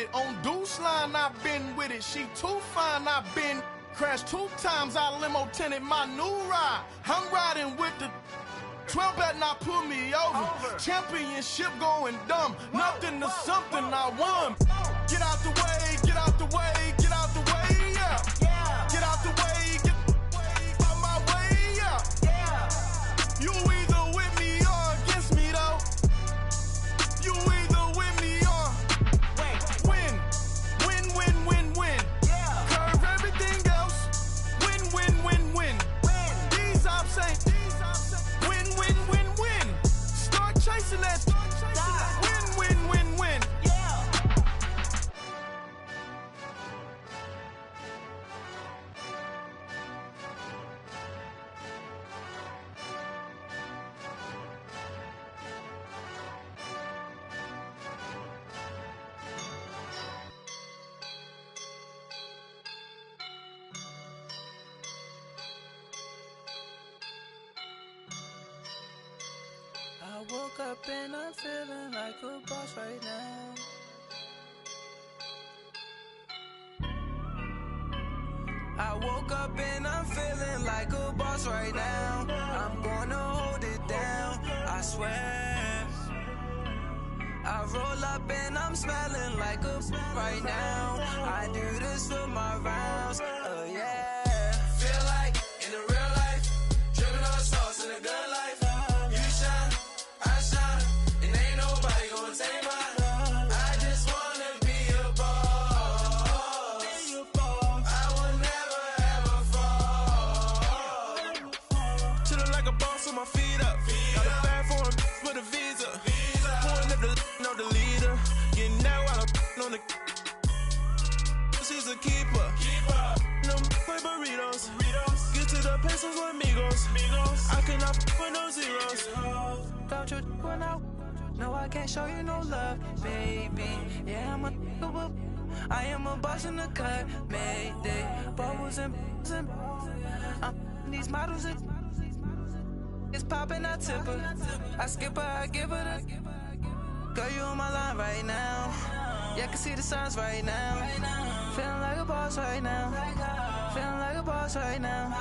it. On Deuce Line, I've been with it. She too fine, I've been. Crashed 2 times, I limo tinted my new ride. I'm riding with the 12 better not pull me over. Championship going dumb. Nothing to something I won. Get out the way, get out the way, get out the way, yeah. Get out the way, get out my way, yeah. You either with me or against me though. You either with me or win. Win, win, win, win. Curve everything else. Win, win, win, win. These I'm saying. Win, win, win, win. Start chasing that. Win, win, win, win. I woke up and I'm feeling like a boss right now. I woke up and I'm feeling like a boss right now. I'm gonna hold it down, I swear. I roll up and I'm smelling like a right now. I do this for my rounds, yeah. Feel like in the real life, dripping on sauce in a good life. You shine, I shine, and ain't nobody gonna take mine. I just wanna be a boss. I will never ever fall. Chillin' like a boss with my feet up. Got a bag for him with a visa. Pulling up the know the leader. Getting that while I'm on the. She's a keeper. No play burritos. Get to the pesos with amigos. I cannot with no zeros. Don't you run out? No, I can't show you no love, baby. Yeah, I am a boss in the cut, Mayday. Bubbles and these models are. It's popping, I tip her. I skip her, I give her the. Girl, you on my line right now. Yeah, I can see the signs right now. Feeling like a boss right now. Feeling like a boss right now.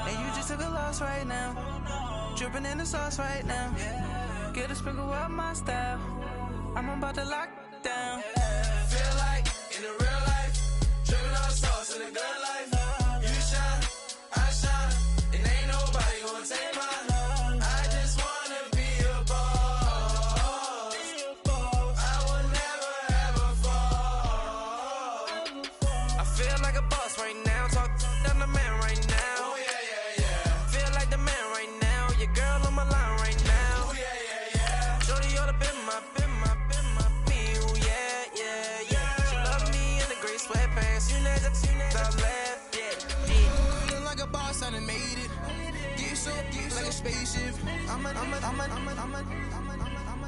And you just took a loss right now. Dripping in the sauce right now. Get a sprinkle up my style. I'm about to lock down. Feel like in the real life, dripping on sauce in a good life. You shine, I shine, and ain't nobody gonna take mine. I just wanna be a boss. I will never ever fall. I feel like a boss right now. Talk down the man right now. Oh yeah. Feel like the man right now. Your girl on my line right now. Oh yeah. Shorty oughta been my me. Ooh, yeah. She love me in the gray sweatpants. You never left, yeah. Feeling like a boss, I done made it. Get so like a spaceship.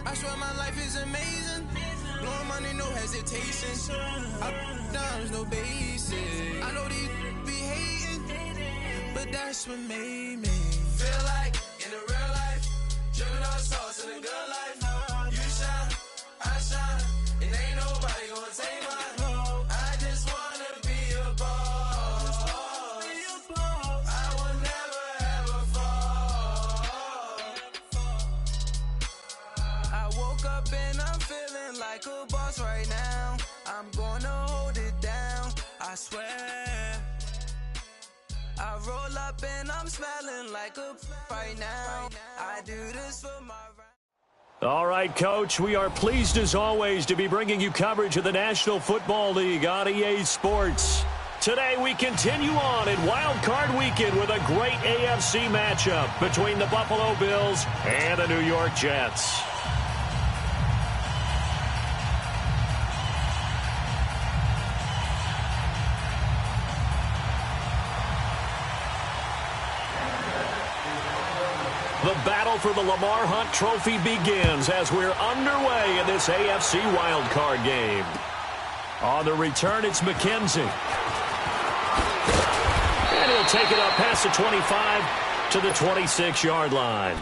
I swear my life is amazing. Blowing money, no hesitation. I down, no basic. I know these be hating, but that's what made me. Feel like in the real life, dripping on sauce in a good life. You shine, I shine, and ain't nobody gonna take mine. I just wanna be a boss. I will never ever fall. I woke up and I'm feeling like a boss right now. I'm gonna hold it down, I swear. I roll up and I'm smelling like a right now. I do this for my. All right, Coach, we are pleased as always to be bringing you coverage of the National Football League on EA Sports. Today we continue on in Wild Card Weekend with a great AFC matchup between the Buffalo Bills and the New York Jets. The battle for the Lamar Hunt Trophy begins as we're underway in this AFC wildcard game. On the return, it's McKenzie. And he'll take it up past the 25 to the 26-yard line.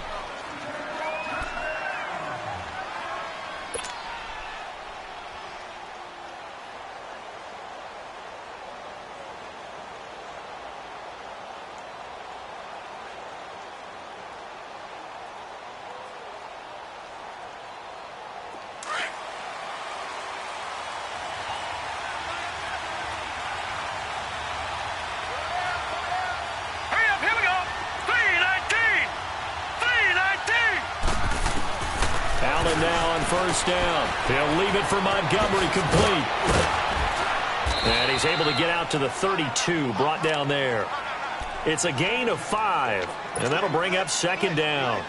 first down. He'll leave it for Montgomery, complete. And he's able to get out to the 32, brought down there. It's a gain of 5, and that'll bring up second down.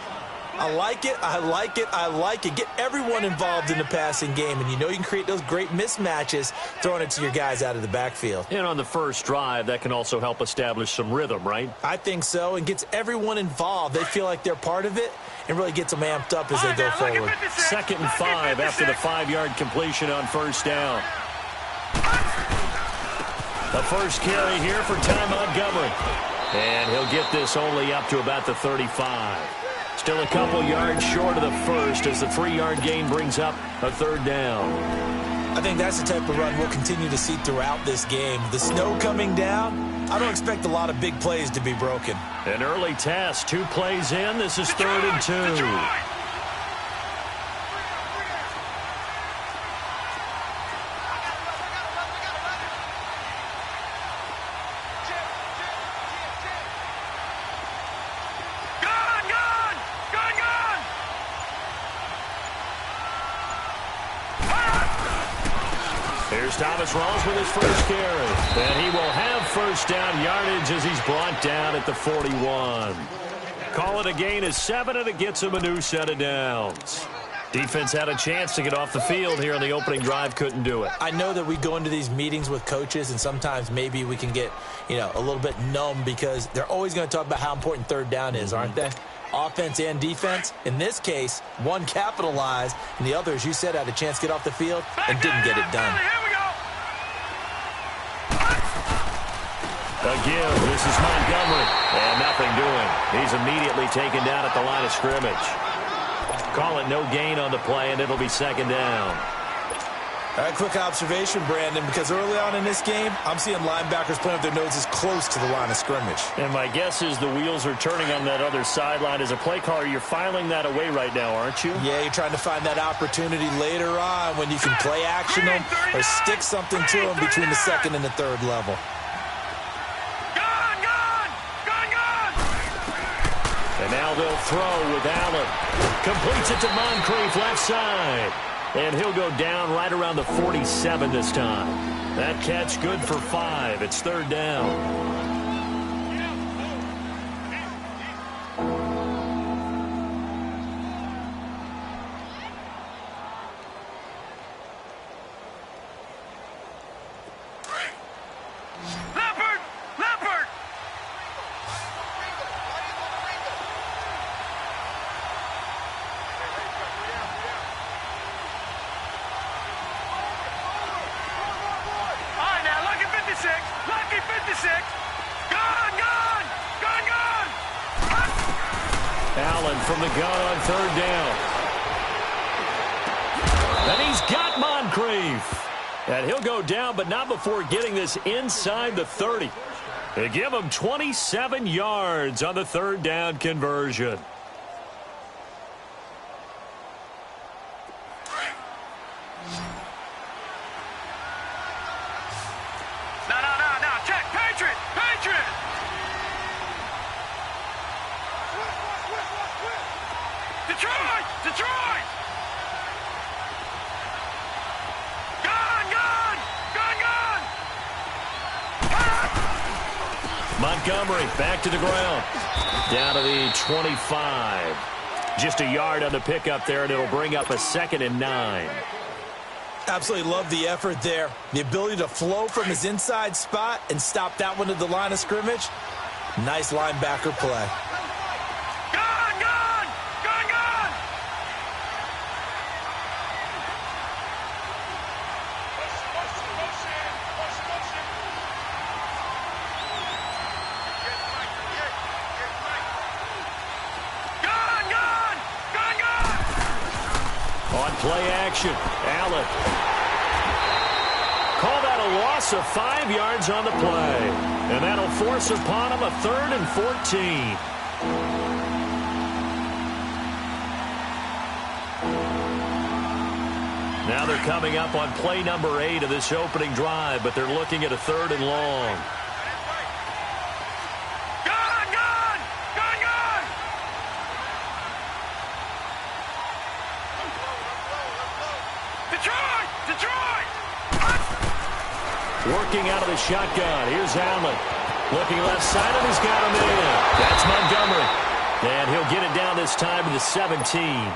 I like it, I like it, I like it. Get everyone involved in the passing game, and you know you can create those great mismatches throwing it to your guys out of the backfield. And on the first drive, that can also help establish some rhythm, right? I think so, and gets everyone involved. They feel like they're part of it and really gets them amped up as they go forward. Second and 5 after the 5-yard completion on first down. The first carry here for Ty Montgomery. And he'll get this only up to about the 35. Still a couple yards short of the first as the 3-yard gain brings up a third down. I think that's the type of run we'll continue to see throughout this game. The snow coming down, I don't expect a lot of big plays to be broken. An early test, 2 plays in. This is 3rd and 2. Here's Thomas Rawls with his first carry. And he will have first down yardage as he's brought down at the 41. Call it a gain of 7, and it gets him a new set of downs. Defense had a chance to get off the field here on the opening drive, couldn't do it. I know that we go into these meetings with coaches, and sometimes maybe we can get, a little bit numb because they're always going to talk about how important third down is, aren't they? Offense and defense. In this case, one capitalized, and the other, as you said, had a chance to get off the field and didn't get it done. Again, this is Montgomery, and nothing doing. He's immediately taken down at the line of scrimmage. Call it no gain on the play, and it'll be second down. All right, quick observation, Brandon, because early on in this game, I'm seeing linebackers playing with their noses close to the line of scrimmage. And my guess is the wheels are turning on that other sideline. As a play caller, you're filing that away right now, aren't you? Yeah, you're trying to find that opportunity later on when you can play action them or stick something to them between the second and the third level. And now they'll throw with Allen. Completes it to Moncrief, left side. And he'll go down right around the 47 this time. That catch good for 5. It's third down. Allen from the gun on third down. And he's got Moncrief. And he'll go down, but not before getting this inside the 30. They give him 27 yards on the third down conversion. Montgomery back to the ground. Down to the 25. Just a yard on the pickup there, and it'll bring up a 2nd and 9. Absolutely love the effort there. The ability to flow from his inside spot and stop that one at the line of scrimmage. Nice linebacker play. Play action. Allen. Call that a loss of 5 yards on the play. And that'll force upon him a 3rd and 14. Now they're coming up on play number 8 of this opening drive, but they're looking at a 3rd and long. Detroit! Working out of the shotgun. Here's Allen. Looking left side, and he's got him in. That's Montgomery. And he'll get it down this time to the 17.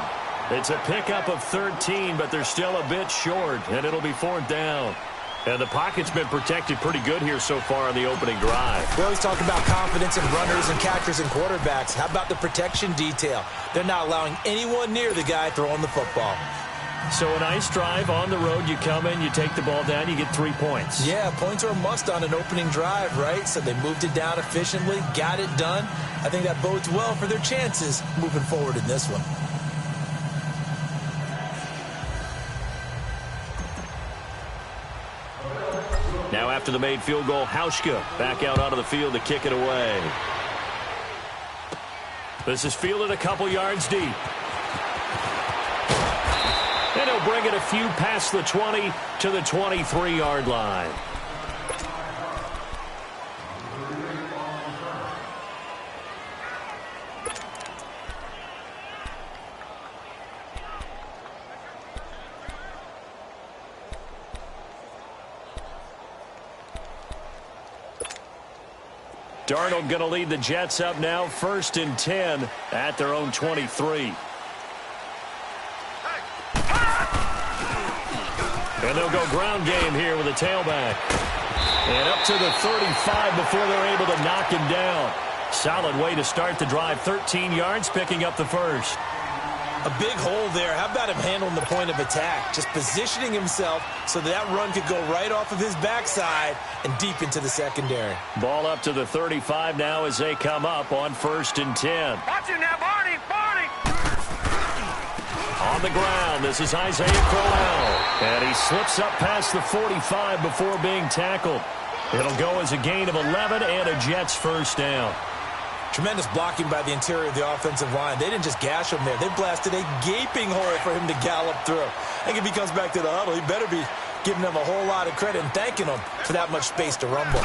It's a pickup of 13, but they're still a bit short, and it'll be 4th down. And the pocket's been protected pretty good here so far on the opening drive. We always talk about confidence in runners and catchers and quarterbacks. How about the protection detail? They're not allowing anyone near the guy throwing the football. So a nice drive on the road. You come in, you take the ball down, you get 3 points. Yeah, points are a must on an opening drive, right? So they moved it down efficiently, got it done. I think that bodes well for their chances moving forward in this one. Now after the made field goal, Hauschka back out onto the field to kick it away. This is fielded a couple yards deep. And he'll bring it a few past the 20 to the 23-yard line. Darnold going to lead the Jets up now, 1st and 10 at their own 23. And they'll go ground game here with a tailback. And up to the 35 before they're able to knock him down. Solid way to start the drive. 13 yards, picking up the first. A big hole there. How about him handling the point of attack? Just positioning himself so that run could go right off of his backside and deep into the secondary. Ball up to the 35 now as they come up on 1st and 10. Watch it now, Barney! On the ground, this is Isaiah Crowell. And he slips up past the 45 before being tackled. It'll go as a gain of 11 and a Jets 1st down. Tremendous blocking by the interior of the offensive line. They didn't just gash him there. They blasted a gaping hole for him to gallop through. I think if he comes back to the huddle, he better be giving them a whole lot of credit and thanking them for that much space to rumble.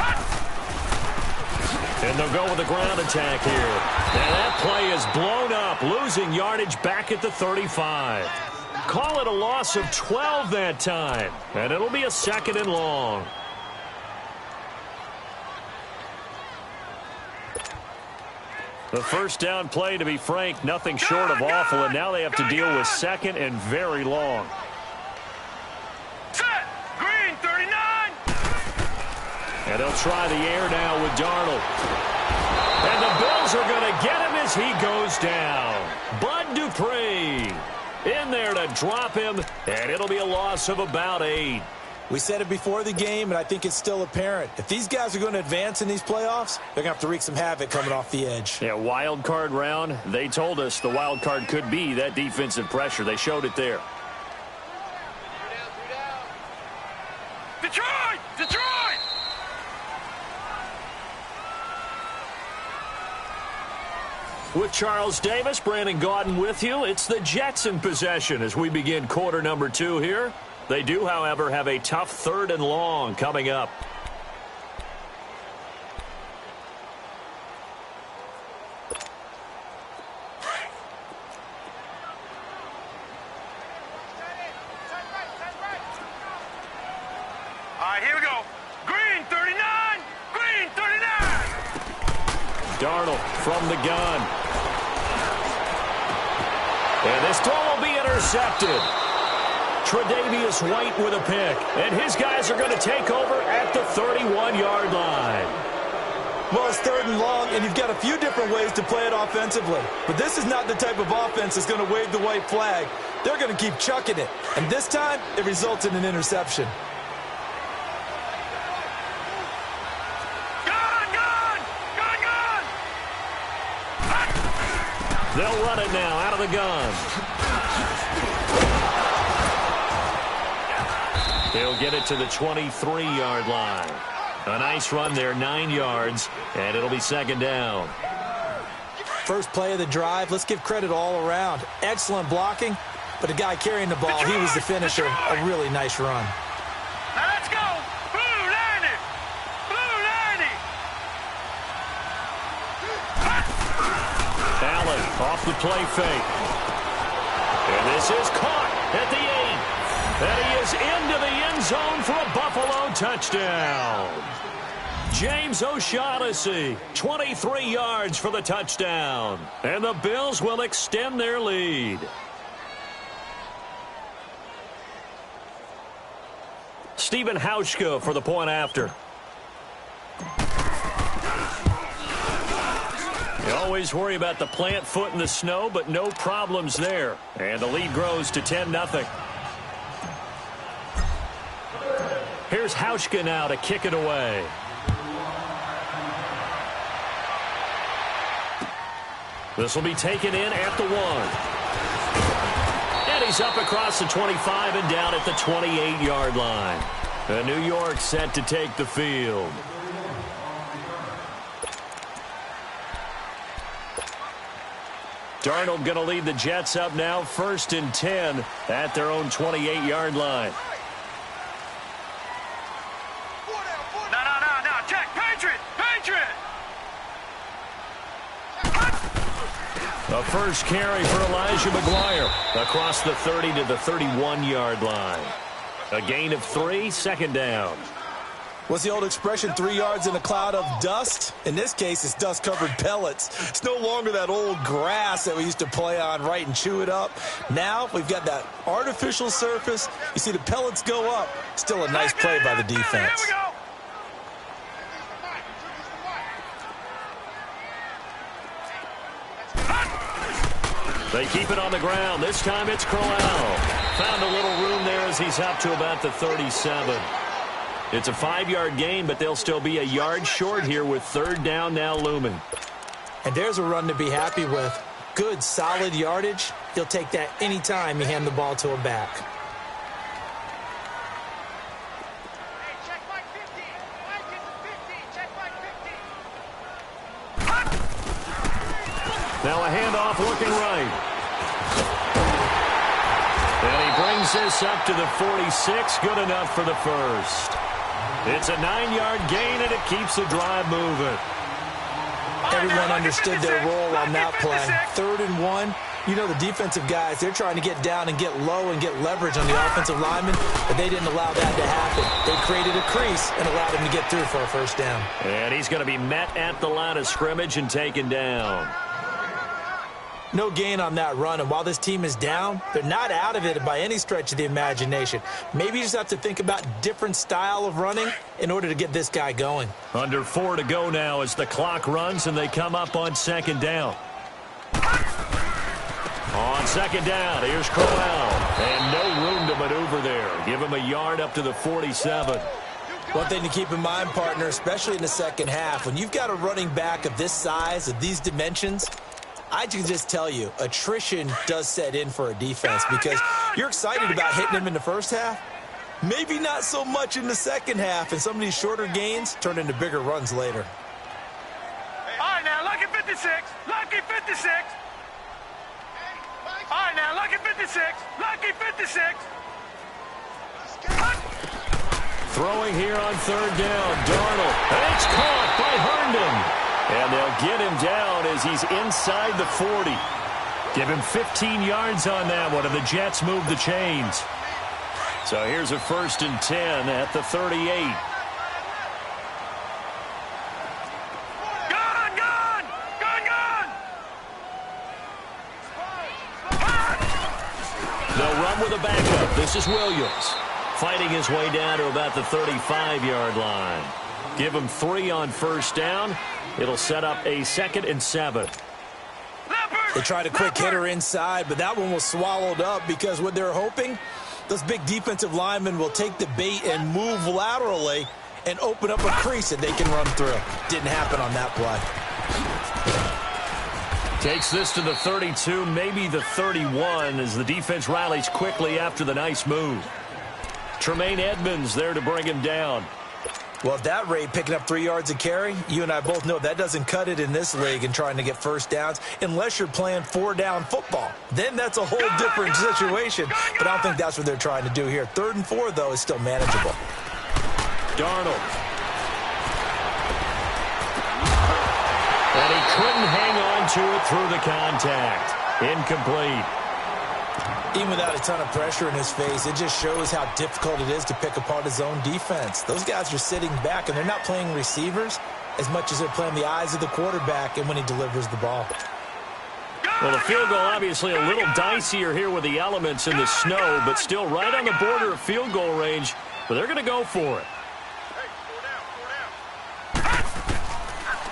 And they'll go with a ground attack here. And that play is blown up, losing yardage back at the 35. Call it a loss of 12 that time. And it'll be a 2nd and long. The 1st down play, to be frank, nothing short of awful. And now they have to deal with 2nd and very long. Set! Green, 39! And they'll try the air now with Darnold. And the Bills are going to get him as he goes down. Bud Dupree in there to drop him, and it'll be a loss of about 8. We said it before the game, and I think it's still apparent. If these guys are going to advance in these playoffs, they're going to have to wreak some havoc coming off the edge. Yeah, wild card round. They told us the wild card could be that defensive pressure. They showed it there. Detroit! Detroit! With Charles Davis, Brandon Gaudin with you. It's the Jets in possession as we begin quarter number 2 here. They do, however, have a tough 3rd and long coming up. All right, here we go. Green, 39! Green, 39! Darnold from the gun. And this throw will be intercepted. Tre'Davious White with a pick. And his guys are going to take over at the 31-yard line. Well, it's 3rd and long, and you've got a few different ways to play it offensively. But this is not the type of offense that's going to wave the white flag. They're going to keep chucking it. And this time, it results in an interception. They'll run it now out of the gun. He'll get it to the 23-yard line. A nice run there, 9 yards, and it'll be 2nd down. First play of the drive, let's give credit all around. Excellent blocking, but the guy carrying the ball, he was the finisher. A really nice run. Now let's go! Blue 90! Blue 90! Allen off the play fake. And this is caught at the 8. And he is into the end zone for a Buffalo touchdown. James O'Shaughnessy, 23 yards for the touchdown. And the Bills will extend their lead. Stephen Hauschka for the point after. You always worry about the plant foot in the snow, but no problems there. And the lead grows to 10-0. Here's Hauschka now to kick it away. This will be taken in at the 1. And he's up across the 25 and down at the 28-yard line. And New York set to take the field. Darnold going to lead the Jets up now, 1st and 10 at their own 28-yard line. No, check, Patriot! A first carry for Elijah McGuire across the 30 to the 31-yard line. A gain of 3, 2nd down. What's the old expression, 3 yards in a cloud of dust? In this case, it's dust-covered pellets. It's no longer that old grass that we used to play on, right, and chew it up. Now we've got that artificial surface. You see the pellets go up. Still a nice play by the defense. Here we go. They keep it on the ground. This time it's Crowell. Found a little room there as he's up to about the 37. It's a 5-yard gain, but they'll still be a yard short here with 3rd down now looming. And there's a run to be happy with. Good, solid yardage. He'll take that anytime you hand the ball to a back. Hey, check Mike 50. Mike is the 50. Check Mike 50. Now a handoff looking right. And he brings this up to the 46. Good enough for the first. It's a 9-yard gain, and it keeps the drive moving. Everyone understood their role on that play. 3rd and 1. You know the defensive guys, they're trying to get down and get low and get leverage on the offensive lineman, but they didn't allow that to happen. They created a crease and allowed him to get through for a 1st down. And he's going to be met at the line of scrimmage and taken down. No gain on that run, and while this team is down, they're not out of it by any stretch of the imagination. Maybe you just have to think about different style of running in order to get this guy going. Under 4 to go now as the clock runs and they come up on 2nd down. On 2nd down, here's Crowell. And no room to maneuver there. Give him a yard up to the 47. One thing to keep in mind, partner, especially in the second half, when you've got a running back of this size, of these dimensions, I can just tell you, attrition does set in for a defense because you're excited about hitting him in the first half. Maybe not so much in the second half, and some of these shorter gains turn into bigger runs later. All right, now, lucky 56. Lucky 56. All right, now, lucky 56. Lucky 56. Throwing here on 3rd down, Darnold. And it's caught by Herndon. And they'll get him down as he's inside the 40. Give him 15 yards on that one, and the Jets move the chains. So here's a 1st and 10 at the 38. They'll run with a backup. This is Williams. Fighting his way down to about the 35-yard line. Give him 3 on 1st down. It'll set up a 2nd and 7. They tried a quick hitter inside, but that one was swallowed up because what they're hoping, those big defensive linemen will take the bait and move laterally and open up a crease that they can run through. Didn't happen on that play. Takes this to the 32, maybe the 31, as the defense rallies quickly after the nice move. Tremaine Edmonds there to bring him down. Well, at that rate, picking up 3 yards a carry, you and I both know that doesn't cut it in this league and trying to get 1st downs unless you're playing 4-down football. Then that's a whole different situation, but I don't think that's what they're trying to do here. 3rd and 4, though, is still manageable. Darnold. And he couldn't hang on to it through the contact. Incomplete. Even without a ton of pressure in his face, it just shows how difficult it is to pick apart his own defense. Those guys are sitting back, and they're not playing receivers as much as they're playing the eyes of the quarterback and when he delivers the ball. Well, the field goal obviously a little dicier here with the elements in the snow, but still right on the border of field goal range. But they're going to go for it.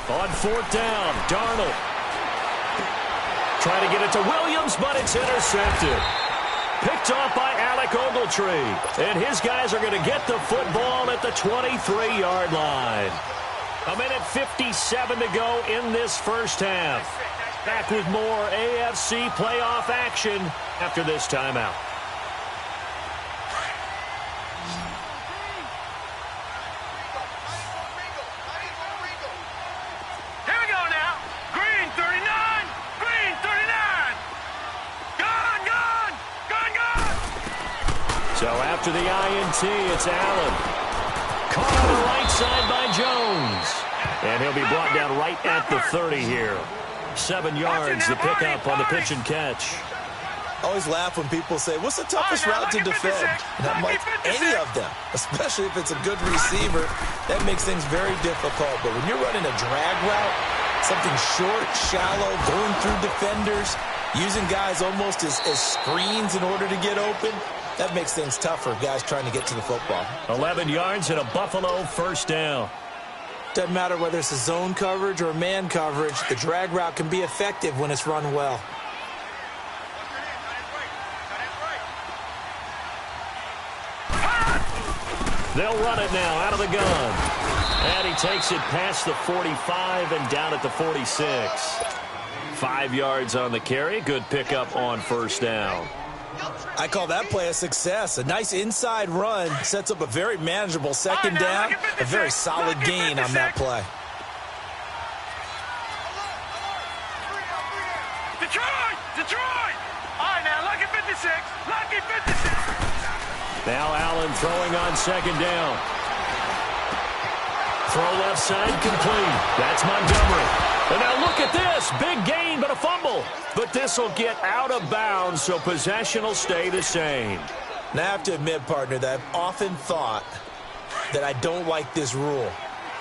On fourth down, Darnold. Trying to get it to Williams, but it's intercepted. Picked off by Alec Ogletree. And his guys are going to get the football at the 23-yard line. 1:57 to go in this first half. Back with more AFC playoff action after this timeout. Here we go now. Green 39. Green 39. Gone, gone. Gone, gone. So after the INT, it's Allen. Caught on the right side by Jones. And he'll be brought down right at the 30 here. 7 yards, the pickup on the pitch and catch. I always laugh when people say, what's the toughest route to defend? And I'm like, any of them, especially if it's a good receiver. That makes things very difficult. But when you're running a drag route, something short, shallow, going through defenders, using guys almost as screens in order to get open, that makes things tougher, guys trying to get to the football. 11 yards and a Buffalo first down. Doesn't matter whether it's a zone coverage or man coverage, the drag route can be effective when it's run well. They'll run it now out of the gun. And he takes it past the 45 and down at the 46. 5 yards on the carry. Good pickup on first down. I call that play a success. A nice inside run sets up a very manageable second down. A very solid gain on that play. Detroit! Detroit! All right, now, lucky 56. Lucky 56. Now Allen throwing on second down. Throw left side complete. That's Montgomery. And now look at this. Big gain, but a fumble. But this will get out of bounds, so possession will stay the same. Now, I have to admit, partner, that I've often thought that I don't like this rule,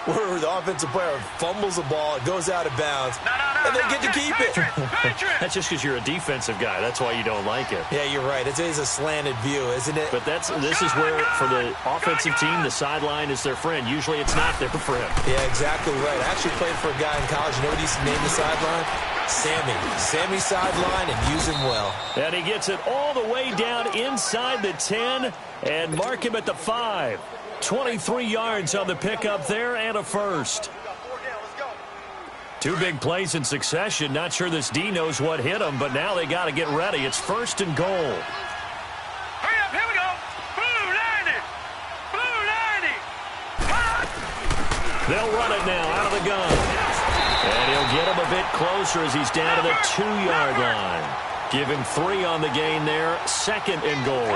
where the offensive player fumbles the ball, it goes out of bounds, and they get to keep it. That's just because you're a defensive guy. That's why you don't like it. Yeah, you're right. It is a slanted view, isn't it? But this is where, for the offensive team, the sideline is their friend. Usually it's not there for him. Yeah, exactly right. I actually played for a guy in college. You know what he used to name the sideline? Sammy. Sammy sideline, and use him well. And he gets it all the way down inside the 10 and mark him at the 5. 23 yards on the pickup there and a first. 2 big plays in succession. Not sure this D knows what hit him, but now they got to get ready. It's first and goal. Hurry up, here we go. Blue 90. Blue 90. They'll run it now out of the gun. And he'll get him a bit closer as he's down to the 2-yard line. Give him 3 on the gain there. Second and goal.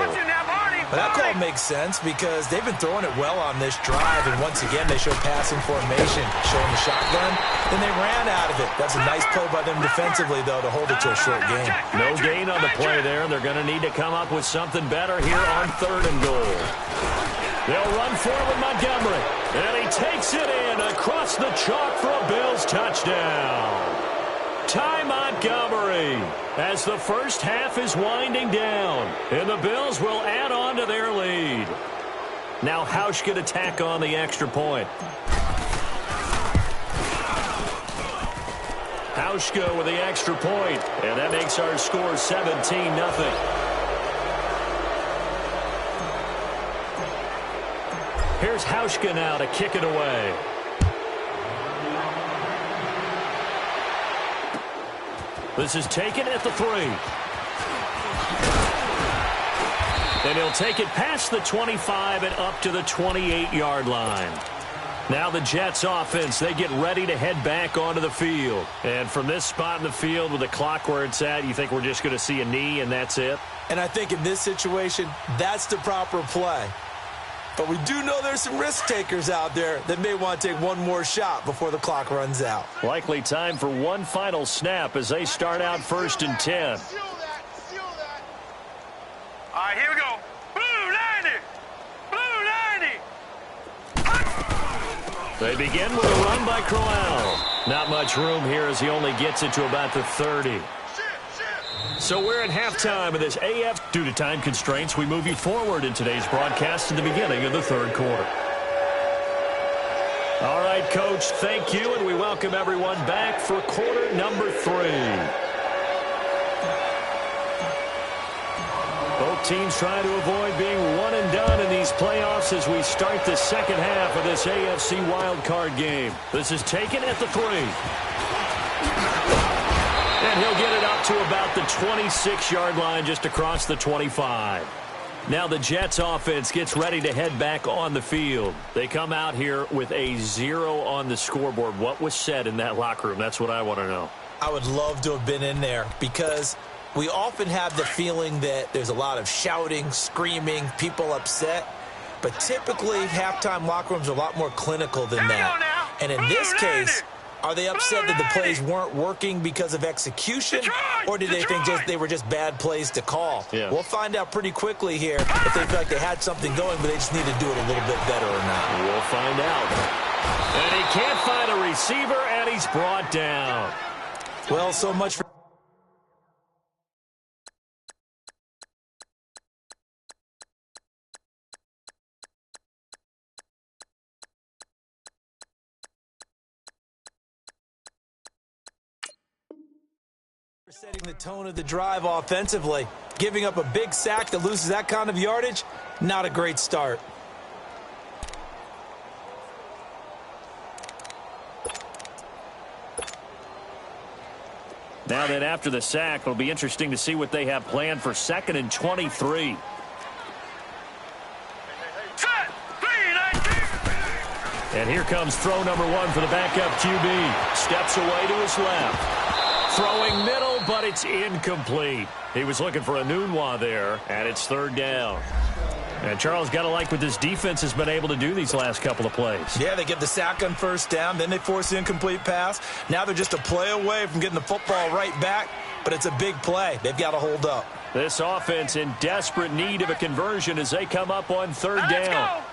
But that call makes sense because they've been throwing it well on this drive, and once again they show passing formation, showing the shotgun. Then they ran out of it. That's a nice play by them defensively, though, to hold it to a short gain. No gain on the play there, and they're going to need to come up with something better here on third and goal. They'll run for it with Montgomery, and he takes it in across the chalk for a Bills touchdown. Ty Montgomery, as the first half is winding down, and the Bills will add on to their lead. Now Hausch could attack on the extra point. Hauschka with the extra point, and that makes our score 17-0. Here's Hauschka now to kick it away. This is taken at the 3. And he'll take it past the 25 and up to the 28-yard line. Now the Jets offense, they get ready to head back onto the field. And from this spot in the field with the clock where it's at, you think we're just going to see a knee and that's it? And I think in this situation, that's the proper play. But we do know there's some risk takers out there that may want to take one more shot before the clock runs out. Likely time for one final snap as they start out first and 10. They begin with a run by Crowell. Not much room here as he only gets it to about the 30. So we're at halftime of this AF. Due to time constraints, we move you forward in today's broadcast to the beginning of the third quarter. All right, Coach, thank you, and we welcome everyone back for quarter number 3. Both teams trying to avoid being one and done in these playoffs as we start the second half of this AFC wildcard game. This is taken at the 3. And he'll get it up to about the 26-yard line just across the 25. Now the Jets offense gets ready to head back on the field. They come out here with a 0 on the scoreboard. What was said in that locker room? That's what I want to know. I would love to have been in there because we often have the feeling that there's a lot of shouting, screaming, people upset. But typically, halftime locker rooms are a lot more clinical than that. And in this case, are they upset that the plays weren't working because of execution, or did they think they were just bad plays to call? Yeah. We'll find out pretty quickly here if they feel like they had something going, but they just need to do it a little bit better or not. We'll find out. And he can't find a receiver, and he's brought down. Well, so much for... setting the tone of the drive offensively. Giving up a big sack that loses that kind of yardage, not a great start. Now then, after the sack, it'll be interesting to see what they have planned for 2nd and 23. And here comes throw number 1 for the backup QB. Steps away to his left. Throwing middle, but it's incomplete. He was looking for a Nunwa there, and it's 3rd down. And Charles, got to like what this defense has been able to do these last couple of plays. Yeah, they get the sack on 1st down, then they force the incomplete pass. Now they're just a play away from getting the football right back, but it's a big play. They've got to hold up. This offense in desperate need of a conversion as they come up on 3rd down.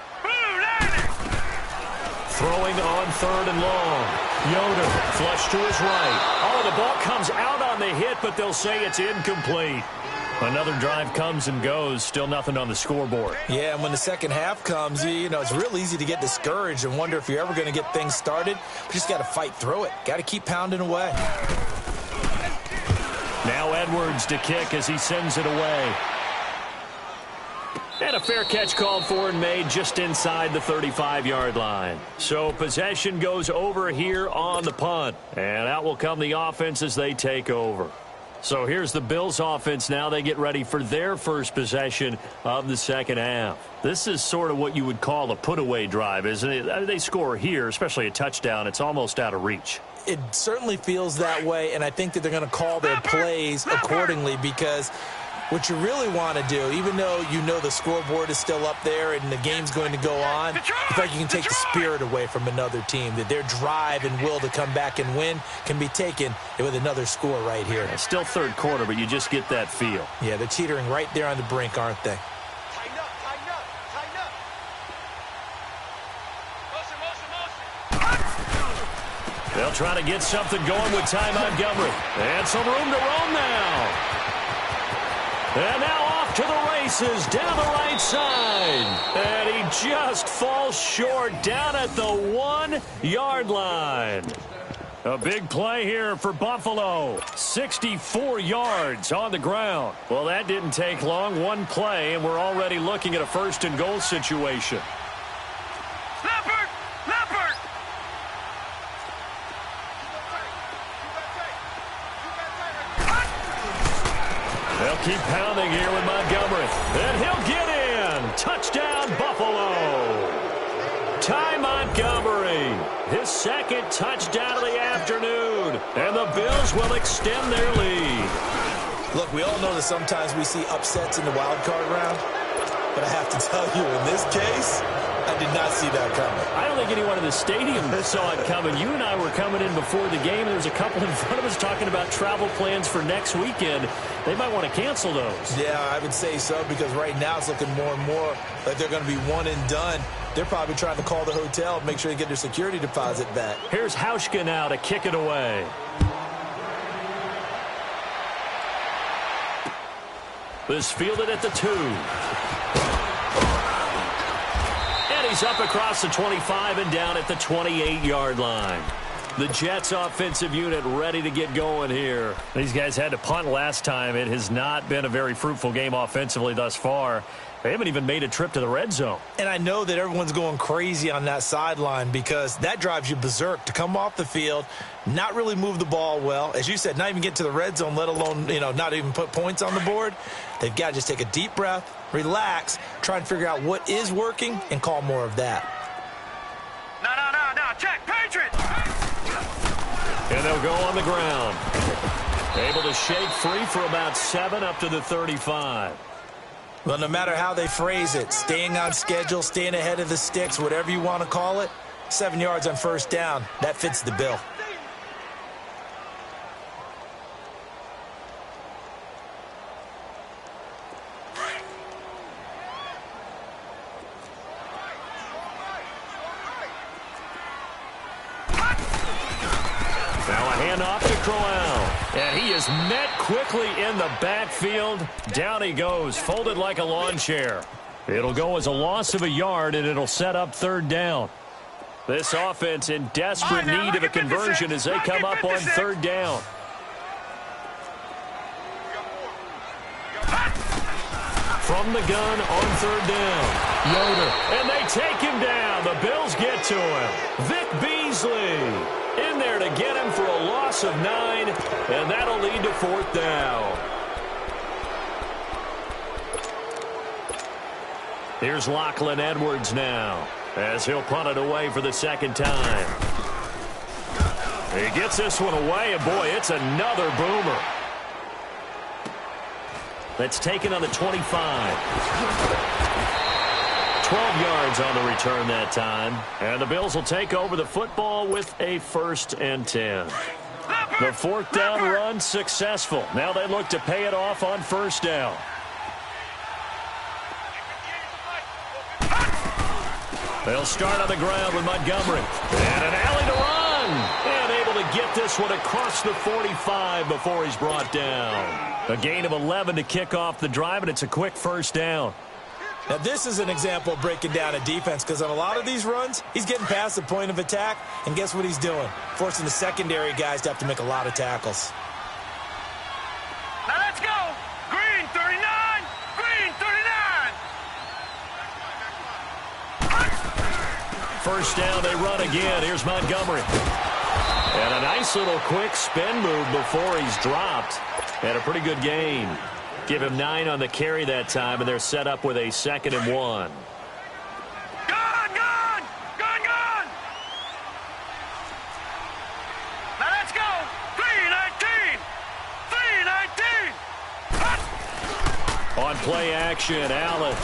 Throwing on 3rd and long. Yoder flush to his right. Oh, the ball comes out on the hit, but they'll say it's incomplete. Another drive comes and goes. Still nothing on the scoreboard. Yeah, and when the second half comes, you know, it's real easy to get discouraged and wonder if you're ever going to get things started. But just got to fight through it. Got to keep pounding away. Now Edwards to kick as he sends it away. And a fair catch called for and made just inside the 35-yard line. So possession goes over here on the punt. And out will come the offense as they take over. So here's the Bills offense now. They get ready for their first possession of the second half. This is sort of what you would call a put-away drive, isn't it? They score here, especially a touchdown. It's almost out of reach. It certainly feels that way, and I think that they're going to call their plays accordingly because what you really want to do, even though you know the scoreboard is still up there and the game's going to go on, you feel like you can take the spirit away from another team, that their drive and will to come back and win can be taken with another score right here. It's still 3rd quarter, but you just get that feel. Yeah, they're teetering right there on the brink, aren't they? Tighten up, tighten up, tighten up. Motion. They'll try to get something going with Ty Montgomery. And some room to roam now. And now off to the races down the right side. And he just falls short down at the 1-yard line. A big play here for Buffalo. 64 yards on the ground. Well, that didn't take long. One play, and we're already looking at a 1st and goal situation. Leopard! Leopard! They'll keep pounding here with Montgomery. And he'll get in. Touchdown, Buffalo. Ty Montgomery, his 2nd touchdown of the afternoon. And the Bills will extend their lead. Look, we all know that sometimes we see upsets in the wild card round. But I have to tell you, in this case, I did not see that coming. I don't think anyone in the stadium saw it coming. You and I were coming in before the game. There was a couple in front of us talking about travel plans for next weekend. they might want to cancel those. Yeah, I would say so, because right now it's looking more and more like they're going to be one and done. They're probably trying to call the hotel, make sure they get their security deposit back. Here's Hauschka now to kick it away. This fielded at the 2. And he's up across the 25 and down at the 28-yard line. The Jets offensive unit ready to get going here. These guys had to punt last time. It has not been a very fruitful game offensively thus far. They haven't even made a trip to the red zone. And I know that everyone's going crazy on that sideline because that drives you berserk to come off the field, not really move the ball well. As you said, not even get to the red zone, let alone, not even put points on the board. They've got to just take a deep breath, relax, try and figure out what is working, and call more of that. No, check, Patriots! And they'll go on the ground. Able to shake free for about 7 up to the 35. Well, no matter how they phrase it, staying on schedule, staying ahead of the sticks, whatever you want to call it, 7 yards on first down, that fits the bill. Now a handoff to Crowell. And he is met quickly in the backfield. Down he goes, folded like a lawn chair. It'll go as a loss of a yard, and it'll set up third down. This offense in desperate need of a conversion as they come up on third down. From the gun on third down. Yoder. And they take him down. The Bills get to him. Vic Beasley in there to get him for a loss of 9, and that'll lead to fourth down. Here's Lachlan Edwards now as he'll punt it away for the second time. He gets this one away, and boy, it's another boomer. That's taken on the 25. 12 yards on the return that time. And the Bills will take over the football with a 1st and 10. The fourth down run successful. Now they look to pay it off on first down. They'll start on the ground with Montgomery. And an alley to run. And able to get this one across the 45 before he's brought down. A gain of 11 to kick off the drive, and it's a quick first down. Now, this is an example of breaking down a defense, because on a lot of these runs, he's getting past the point of attack, and guess what he's doing? Forcing the secondary guys to have to make a lot of tackles. Now let's go! Green 39! Green 39! First down, they run again. Here's Montgomery. And a nice little quick spin move before he's dropped. And a pretty good gain. Give him 9 on the carry that time, and they're set up with a 2nd and 1. Gone! Now let's go! 319! 319! On play action, Allen.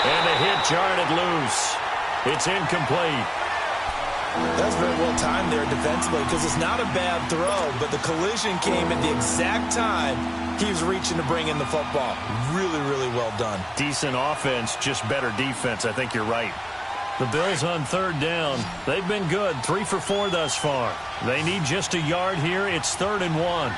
And the hit jarred it loose. It's incomplete. That's very well timed there defensively, because it's not a bad throw, but the collision came at the exact time he was reaching to bring in the football. Really, really well done. Decent offense, just better defense. I think you're right. The Bills on third down. They've been good, 3 for 4 thus far. They need just a yard here. It's 3rd and 1.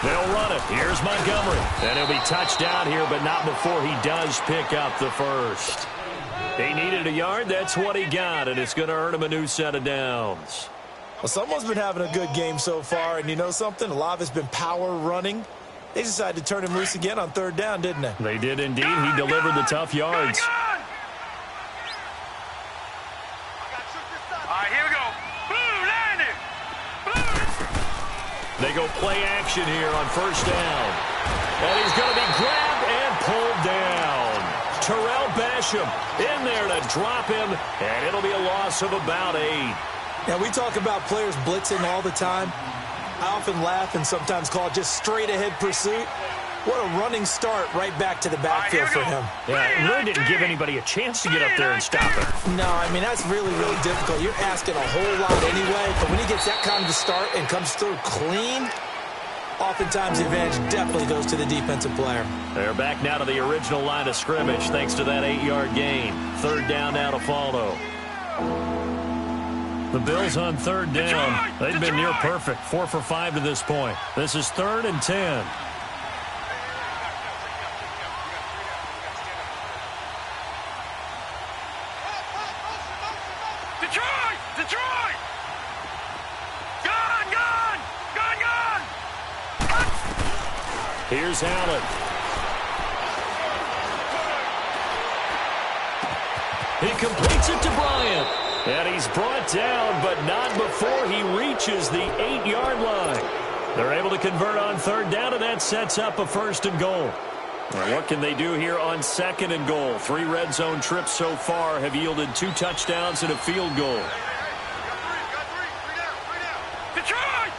They'll run it. Here's Montgomery. And he'll be touched down here, but not before he does pick up the first. He needed a yard. That's what he got, and it's going to earn him a new set of downs. Well, someone's been having a good game so far, and you know something? A lot of it's been power running. They decided to turn him loose again on third down, didn't they? They did indeed. He delivered the tough yards. All right, here we go. Blue, landing. Blue. They go play action here on first down. And he's going to be grabbed and pulled down. Terrell Basham in there to drop him, and it'll be a loss of about 8. Now, we talk about players blitzing all the time. I often laugh and sometimes call it just straight-ahead pursuit. What a running start right back to the backfield for him. Yeah, it really didn't give anybody a chance to get up there and stop him. No, I mean, that's really, really difficult. You're asking a whole lot anyway, but when he gets that kind of a start and comes through clean, oftentimes the advantage definitely goes to the defensive player. They're back now to the original line of scrimmage thanks to that 8-yard gain. Third down now to follow. The Bills on third down. They've been near perfect, 4 for 5 to this point. This is 3rd and 10. Detroit! Gone! Here's Allen. He completes it to Bryant. And he's brought down, but not before he reaches the 8-yard line. They're able to convert on third down, and that sets up a 1st and goal. Well, what can they do here on 2nd and goal? 3 red zone trips so far have yielded 2 touchdowns and a field goal. Detroit!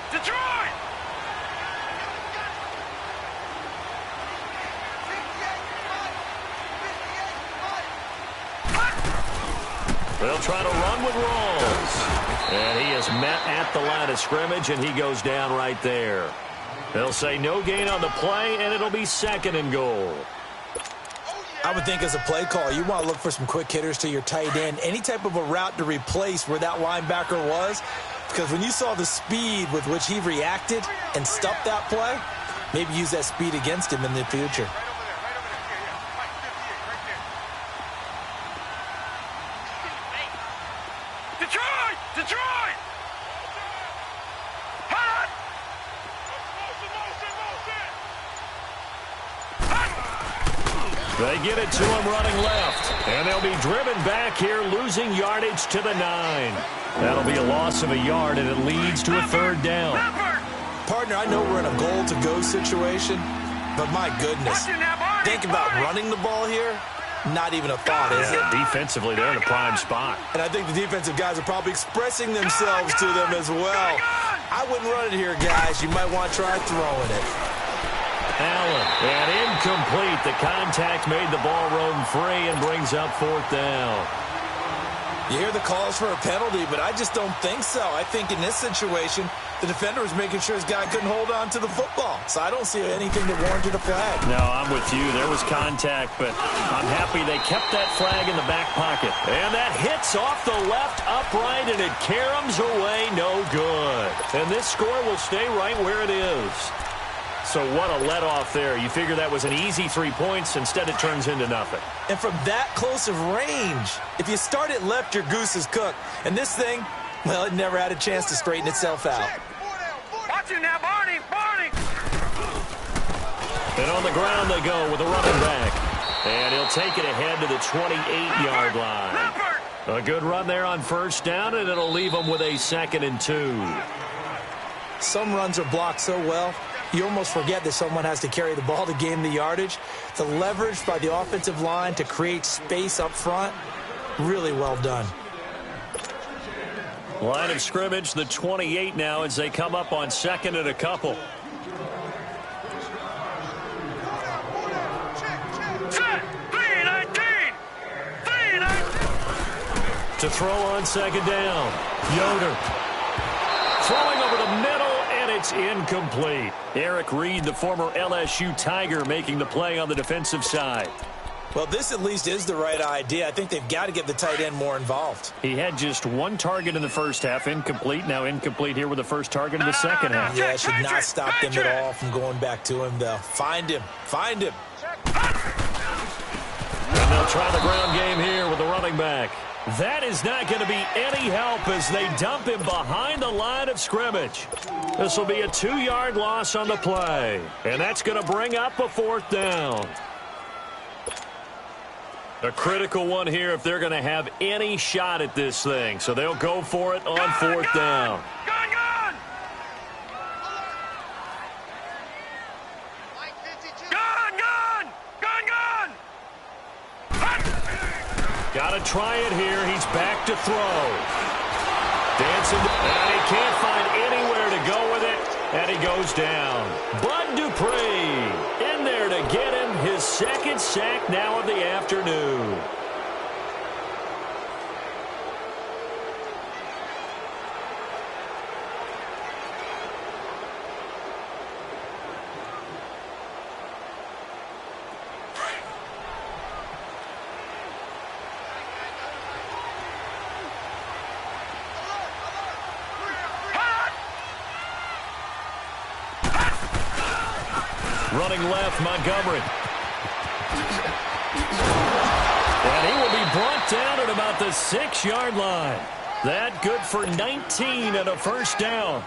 They'll try to run with Rawls. And he is met at the line of scrimmage, and he goes down right there. They'll say no gain on the play, and it'll be 2nd and goal. I would think as a play call, you want to look for some quick hitters to your tight end. Any type of a route to replace where that linebacker was. Because when you saw the speed with which he reacted and stopped that play, maybe use that speed against him in the future. Detroit! Hot! They get it to him running left. And they'll be driven back here, losing yardage to the 9. That'll be a loss of a yard, and it leads to a 3rd down. Partner, I know we're in a goal-to-go situation, but my goodness, think about running the ball here. Not even a thought, is it? Defensively, they're in a prime spot. And I think the defensive guys are probably expressing themselves to them as well. I wouldn't run it here, guys. You might want to try throwing it. Allen, and incomplete. The contact made the ball roam free and brings up 4th down. You hear the calls for a penalty, but I just don't think so. I think in this situation, the defender was making sure his guy couldn't hold on to the football. So I don't see anything that warranted a flag. No, I'm with you. There was contact, but I'm happy they kept that flag in the back pocket. And that hits off the left upright, and it caroms away no good. And this score will stay right where it is. So what a let-off there. You figure that was an easy 3 points. Instead, it turns into nothing. And from that close of range, if you start it left, your goose is cooked. And this thing, well, it never had a chance to straighten itself out. Watch it now, Barney! And on the ground they go with a running back. And he'll take it ahead to the 28-yard line. A good run there on 1st down, and it'll leave them with a 2nd and 2. Some runs are blocked so well, you almost forget that someone has to carry the ball to gain the yardage. The leverage by the offensive line to create space up front, really well done. Line of scrimmage, the 28 now as they come up on 2nd and a couple. Set! 3-19! To throw on 2nd down. Yoder throwing over the middle, and it's incomplete. Eric Reed, the former LSU Tiger, making the play on the defensive side. Well, this at least is the right idea. I think they've got to get the tight end more involved. He had just 1 target in the first half, incomplete. Now incomplete here with the first target in the second half. Yeah, it should not stop them at all from going back to him, though. Find him. And they'll try the ground game here with the running back. That is not going to be any help as they dump him behind the line of scrimmage. This will be a 2-yard loss on the play. And that's going to bring up a 4th down. A critical one here if they're going to have any shot at this thing. So they'll go for it on 4th down. Got to try it here. He's back to throw. Dancing, and he can't find anywhere to go with it, and he goes down. Bud Dupree in there his second sack now of the afternoon. Running left, Montgomery. And he will be brought down at about the 6-yard line. That good for 19 and a first down.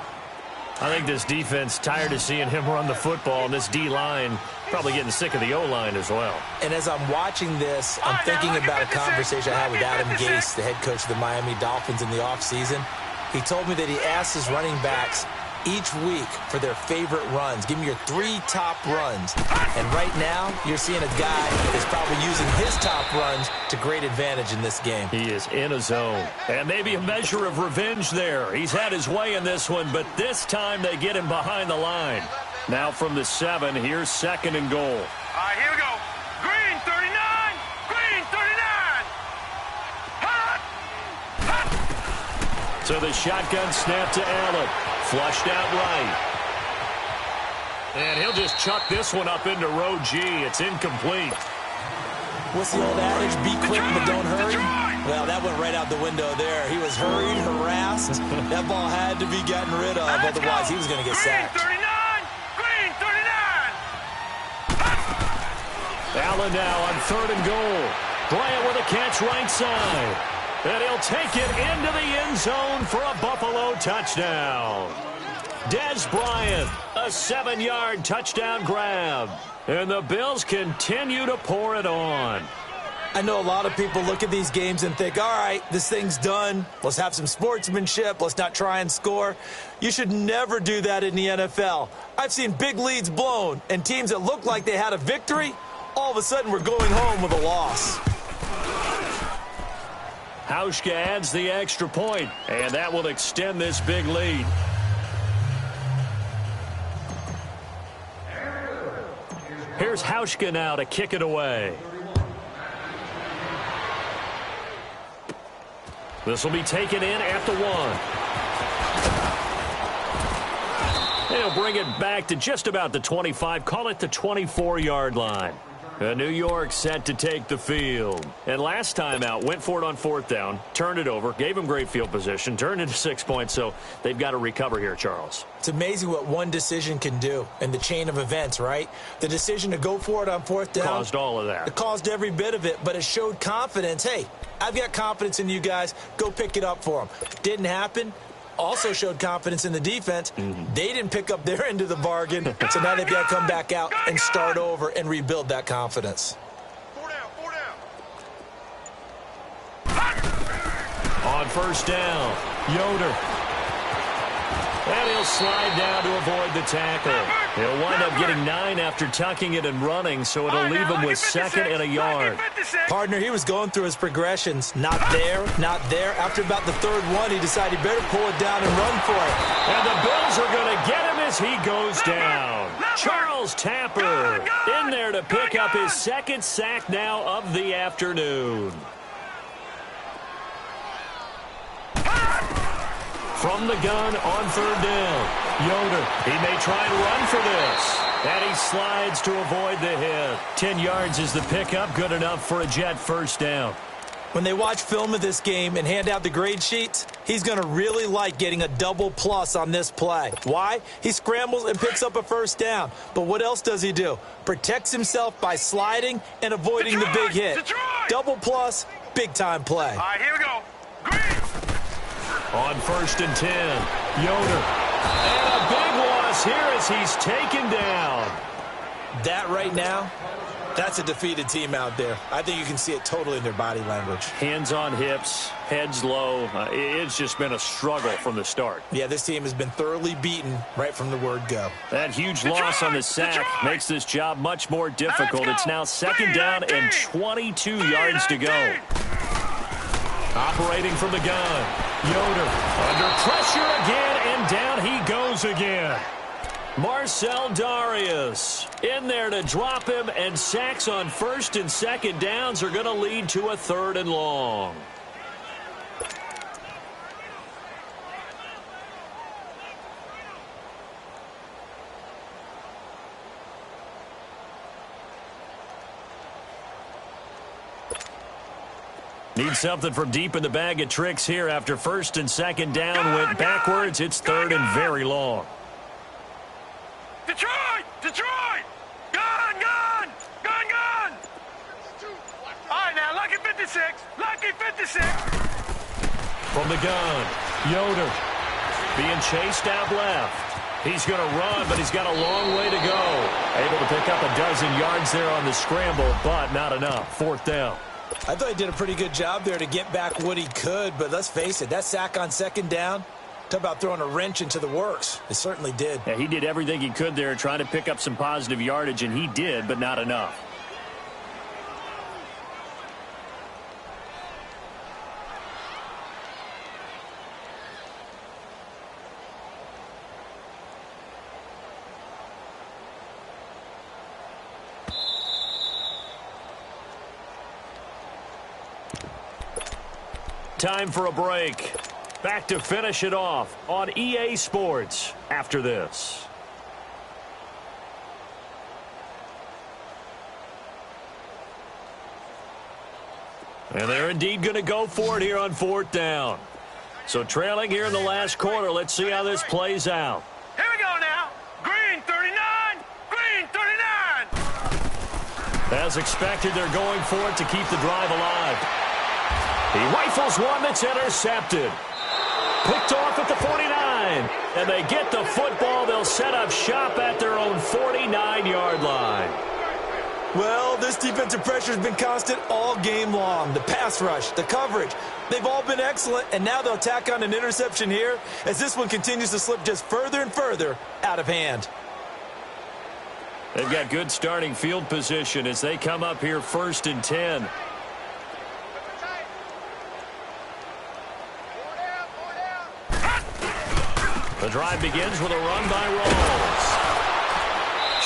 I think this defense tired of seeing him run the football, and this D-line probably getting sick of the O-line as well. And as I'm watching this, I'm thinking about a conversation I had with Adam Gase, the head coach of the Miami Dolphins in the offseason. He told me that he asked his running backs each week for their favorite runs. Give me your 3 top runs. And right now, you're seeing a guy that's probably using his top runs to great advantage in this game. He is in a zone. And maybe a measure of revenge there. He's had his way in this one, but this time they get him behind the line. Now from the 7, here's 2nd and goal. All right, here we go. Green 39. Green 39. Hot. Hot. So the shotgun snap to Allen. Flushed out right. And he'll just chuck this one up into row G. It's incomplete. What's the old adage? Be quick, but don't hurry. Well, that went right out the window there. He was hurried, harassed. That ball had to be gotten rid of. Otherwise, he was going to get sacked. Green 39. Green 39. Allen now on 3rd and goal. Bryant with a catch right side. And he'll take it into the end zone for a Buffalo touchdown. Dez Bryant, a 7-yard touchdown grab. And the Bills continue to pour it on. I know a lot of people look at these games and think, all right, this thing's done. Let's have some sportsmanship. Let's not try and score. You should never do that in the NFL. I've seen big leads blown, and teams that looked like they had a victory, all of a sudden we're going home with a loss. Hauschka adds the extra point, and that will extend this big lead. Here's Hauschka now to kick it away. This will be taken in at the 1. They'll bring it back to just about the 25, call it the 24-yard line. New York set to take the field. And last time out, went for it on 4th down, turned it over, gave them great field position, turned into 6 points, so they've got to recover here, Charles. It's amazing what one decision can do in the chain of events, right? The decision to go for it on 4th down. Caused all of that. It caused every bit of it, but it showed confidence. Hey, I've got confidence in you guys. Go pick it up for them. Didn't happen. Also showed confidence in the defense. They didn't pick up their end of the bargain, so now they've got to come back out and start over and rebuild that confidence. 4 down, 4 down. On 1st down, Yoder. And he'll slide down to avoid the tackle. He'll wind up getting 9 after tucking it and running, so it'll leave him with 2nd and a yard. Partner, he was going through his progressions. Not there, not there. After about the 3rd one, he decided he better pull it down and run for it. And the Bills are going to get him as he goes down. Charles Tapper in there to pick up his 2nd sack now of the afternoon. From the gun on 3rd down, Yoder. He may try and run for this. And he slides to avoid the hit. 10 yards is the pickup, good enough for a Jet first down. When they watch film of this game and hand out the grade sheets, he's going to really like getting a double plus on this play. Why? He scrambles and picks up a 1st down. But what else does he do? Protects himself by sliding and avoiding the big hit. Double plus, big-time play. All right, here we go. Green. On 1st and 10, Yoder. And a big loss here as he's taken down. That right now, that's a defeated team out there. I think you can see it totally in their body language. Hands on hips, heads low. It's just been a struggle from the start. Yeah, this team has been thoroughly beaten right from the word go. That huge loss on the sack makes this job much more difficult. It's now 2nd down and 22 yards to go. Operating from the gun, Yoder under pressure again, and down he goes again. Marcel Darius in there to drop him, and sacks on first and second downs are going to lead to a 3rd and long. Need something from deep in the bag of tricks here after first and second down went backwards. It's 3rd and very long. Detroit! Detroit! Gun! Gun! Gun! Gun! All right, now, Lucky 56. Lucky 56. From the gun, Yoder being chased out left. He's going to run, but he's got a long way to go. Able to pick up a dozen yards there on the scramble, but not enough. 4th down. I thought he did a pretty good job there to get back what he could, but let's face it, that sack on second down, talk about throwing a wrench into the works. It certainly did. Yeah, he did everything he could there trying to pick up some positive yardage, and he did, but not enough. Time for a break. Back to finish it off on EA Sports after this. And they're indeed going to go for it here on 4th down. So trailing here in the last quarter. Let's see how this plays out. Here we go now. Green 39. Green 39. As expected, they're going for it to keep the drive alive. He rifles one that's intercepted. Picked off at the 49. And they get the football. They'll set up shop at their own 49-yard line. Well, this defensive pressure has been constant all game long. The pass rush, the coverage, they've all been excellent, and now they'll tack on an interception here as this one continues to slip just further and further out of hand. They've got good starting field position as they come up here 1st and 10. The drive begins with a run by Rawls.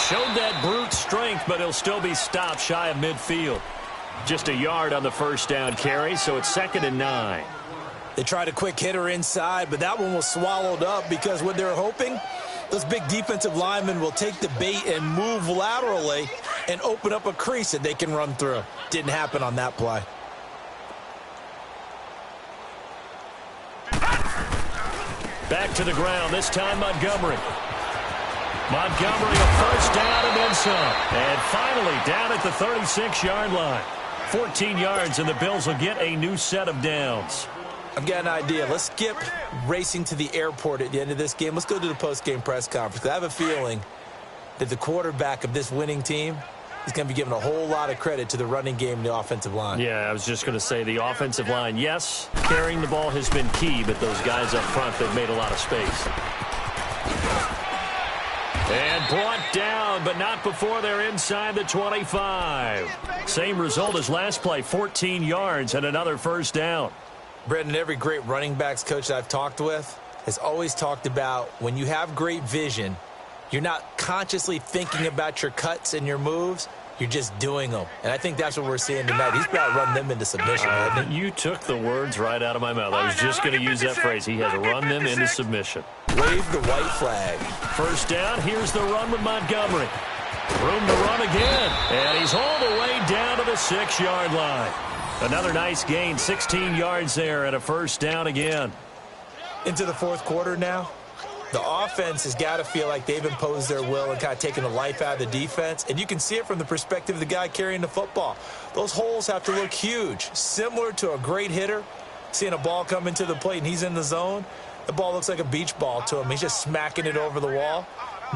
Showed that brute strength, but he'll still be stopped shy of midfield. Just a yard on the first down carry, so it's 2nd and 9. They tried a quick hitter inside, but that one was swallowed up because what they're hoping, those big defensive linemen will take the bait and move laterally and open up a crease that they can run through. Didn't happen on that play. Back to the ground, this time Montgomery. Montgomery a first down and then some. And finally down at the 36-yard line. 14 yards and the Bills will get a new set of downs. I've got an idea. Let's skip racing to the airport at the end of this game. Let's go to the post-game press conference. I have a feeling that the quarterback of this winning team is going to be giving a whole lot of credit to the running game and the offensive line. Yeah, I was just going to say the offensive line, yes, carrying the ball has been key, but those guys up front, they've made a lot of space. And brought down, but not before they're inside the 25. Same result as last play, 14 yards and another first down. Brendan, every great running backs coach that I've talked with has always talked about when you have great vision, you're not consciously thinking about your cuts and your moves. You're just doing them. And I think that's what we're seeing tonight. He's about to run them into submission, hasn't he? You took the words right out of my mouth. I was just going to use that phrase. He has run them into submission. Wave the white flag. First down, here's the run with Montgomery. Room to run again. And he's all the way down to the 6-yard line. Another nice gain, 16 yards there and a first down again. Into the fourth quarter now. The offense has got to feel like they've imposed their will and kind of taken the life out of the defense. And you can see it from the perspective of the guy carrying the football. Those holes have to look huge. Similar to a great hitter, seeing a ball come into the plate and he's in the zone. The ball looks like a beach ball to him. He's just smacking it over the wall.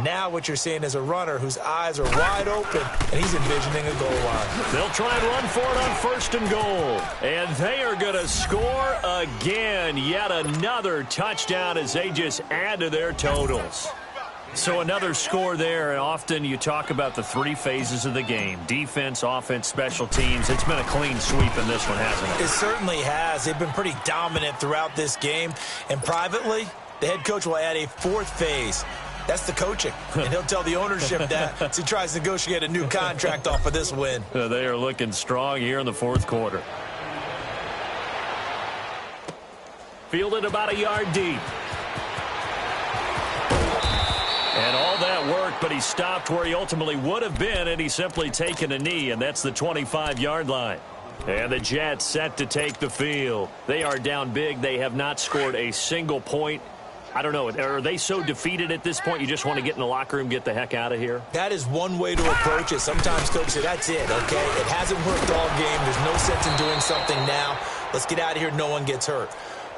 Now what you're seeing is a runner whose eyes are wide open, and he's envisioning a goal line. They'll try and run for it on first and goal. And they are going to score again. Yet another touchdown as they just add to their totals. So another score there. And often you talk about the three phases of the game. Defense, offense, special teams. It's been a clean sweep in this one, hasn't it? It certainly has. They've been pretty dominant throughout this game. And privately, the head coach will add a fourth phase. That's the coaching. And he'll tell the ownership that as he tries to negotiate a new contract off of this win. They are looking strong here in the fourth quarter. Fielded about a yard deep. And all that work, but he stopped where he ultimately would have been, and he's simply taken a knee, and that's the 25-yard line. And the Jets set to take the field. They are down big. They have not scored a single point. I don't know. Are they so defeated at this point you just want to get in the locker room, get the heck out of here? That is one way to approach it. Sometimes coaches say, that's it, okay? It hasn't worked all game. There's no sense in doing something now. Let's get out of here. No one gets hurt.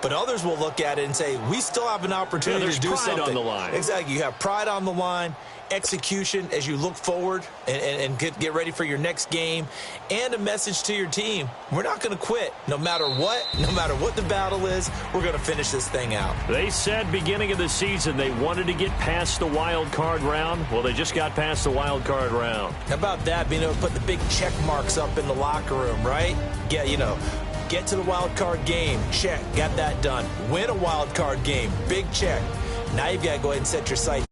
But others will look at it and say, we still have an opportunity to do something. There's pride on the line. Exactly. You have pride on the line, execution as you look forward and get ready for your next game, and a message to your team. We're not going to quit. No matter what the battle is, we're going to finish this thing out. They said beginning of the season they wanted to get past the wild card round. Well, they just got past the wild card round. How about that, being able to put the big check marks up in the locker room, right? Get to the wild card game, check, got that done. Win a wild card game, big check. Now you've got to go ahead and set your sights